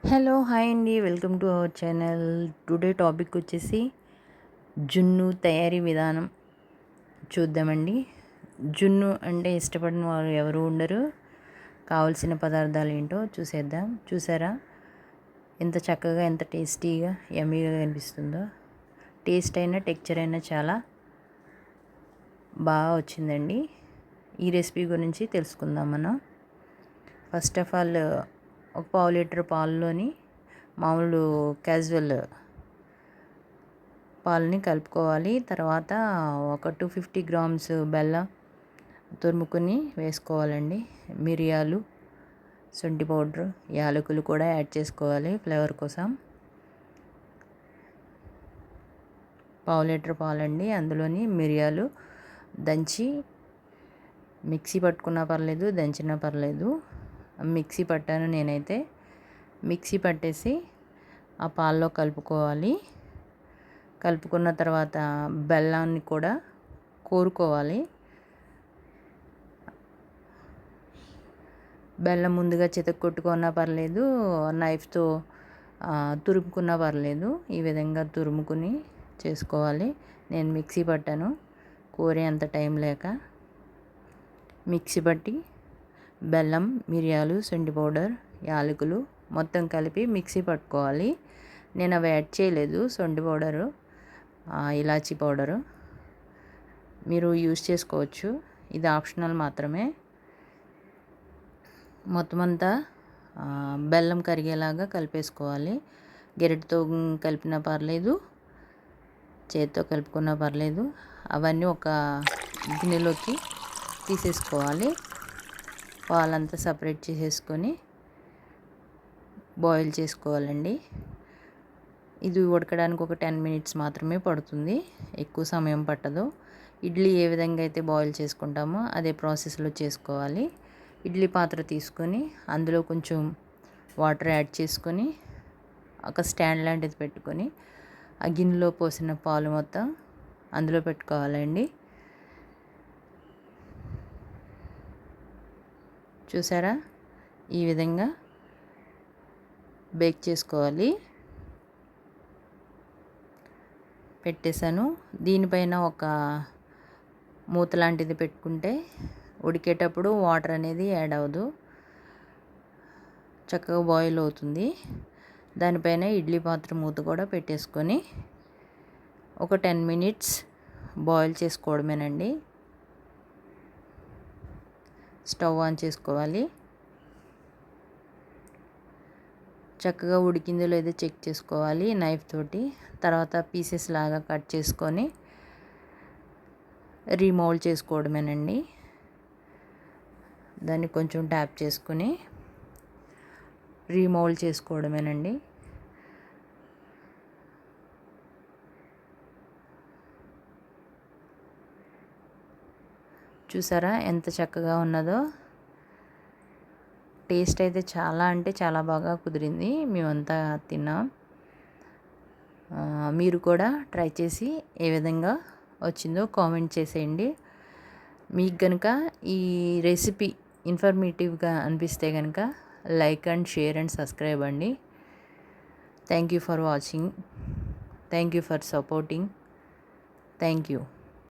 Hello hi అండి, welcome to our channel. Today topic వచ్చేసి జున్ను తయారీ విధానం చూద్దామండి. జున్ను అంటే ఇష్టపడిన వారు ఎవరు ఉండరు. కావలసిన పదార్థాలు ఏంటో చూసేద్దాం. చూసారా ఎంత చక్కగా, ఎంత టేస్టీగా, యమ్మీగా కనిపిస్తుందో. టేస్ట్ అయినా టెక్చర్ అయినా చాలా బాగా వచ్చిందండి. ఈ రెసిపీ గురించి తెలుసుకుందాం మనం. ఫస్ట్ ఆఫ్ ఆల్ ఒక పావు లీటర్ పాలలోని మామూలు క్యాజువల్ పాలని కలుపుకోవాలి. తర్వాత ఒక 250 గ్రామ్స్ బెల్లం తురుముకొని వేసుకోవాలండి. మిరియాలు, శొంఠి పౌడరు, యాలకులు కూడా యాడ్ చేసుకోవాలి ఫ్లేవర్ కోసం. పావు లీటర్ పాలండి, అందులోని మిరియాలు దంచి మిక్సీ పట్టుకున్నా పర్లేదు, దంచినా పర్లేదు. మిక్సీ పట్టాను నేనైతే. మిక్సీ పట్టేసి ఆ పాలలో కలుపుకోవాలి. కలుపుకున్న తర్వాత బెల్లాన్ని కూడా కోరుకోవాలి. బెల్లం ముందుగా చితక్కొట్టుకున్నా పర్లేదు, నైఫ్తో తురుముకున్నా పర్లేదు. ఈ విధంగా తురుముకుని చేసుకోవాలి. నేను మిక్సీ పట్టాను, కోరే అంత టైం లేక. మిక్సీ పట్టి బెల్లం, మిరియాలు, శొంఠి పౌడర్, యాలకులు మొత్తం కలిపి మిక్సీ పట్టుకోవాలి. నేను అవి యాడ్ చేయలేదు. శొంఠి పౌడరు, ఇలాచీ పౌడరు మీరు యూజ్ చేసుకోవచ్చు, ఇది ఆప్షనల్ మాత్రమే. మొత్తం అంతా బెల్లం కరిగేలాగా కలిపేసుకోవాలి. గెరటితో కలిపినా పర్లేదు, చేతితో కలుపుకున్నా పర్లేదు. అవన్నీ ఒక గిన్నెలోకి తీసేసుకోవాలి. పాలంతా సపరేట్ చేసేసుకొని బాయిల్ చేసుకోవాలండి. ఇది ఉడకడానికి ఒక 10 మినిట్స్ మాత్రమే పడుతుంది, ఎక్కువ సమయం పట్టదు. ఇడ్లీ ఏ విధంగా అయితే బాయిల్ చేసుకుంటామో అదే ప్రాసెస్లో చేసుకోవాలి. ఇడ్లీ పాత్ర తీసుకొని అందులో కొంచెం వాటర్ యాడ్ చేసుకొని ఒక స్టాండ్ లాంటిది పెట్టుకొని ఆ గిన్నెలో పోసిన పాలు మొత్తం అందులో పెట్టుకోవాలండి. చూసారా, ఈ విధంగా బేక్ చేసుకోవాలి. పెట్టేశాను. దీనిపైన ఒక మూత లాంటిది పెట్టుకుంటే ఉడికేటప్పుడు వాటర్ అనేది యాడ్ అవ్వదు, చక్కగా బాయిల్ అవుతుంది. దానిపైన ఇడ్లీ పాత్ర మూత కూడా పెట్టేసుకొని ఒక 10 మినిట్స్ బాయిల్ చేసుకోవడమేనండి. స్టవ్ ఆన్ చేసుకోవాలి. చక్కగా ఉడికిందో లేదో చెక్ చేసుకోవాలి నైఫ్ తోటి. తర్వాత పీసెస్ లాగా కట్ చేసుకొని రీమౌల్డ్ చేసుకోవడమేనండి. దాన్ని కొంచెం ట్యాప్ చేసుకుని రీమౌల్డ్ చేసుకోవడమేనండి. చూసారా ఎంత చక్కగా ఉన్నదో. టేస్ట్ అయితే చాలా అంటే చాలా బాగా కుదిరింది. మేమంతా తిన్నాం. మీరు కూడా ట్రై చేసి ఏ విధంగా వచ్చిందో కామెంట్ చేసేయండి. మీకు కనుక ఈ రెసిపీ ఇన్ఫర్మేటివ్గా అనిపిస్తే కనుక like and share and subscribe అండి. Thank you for watching. Thank you for supporting. Thank you.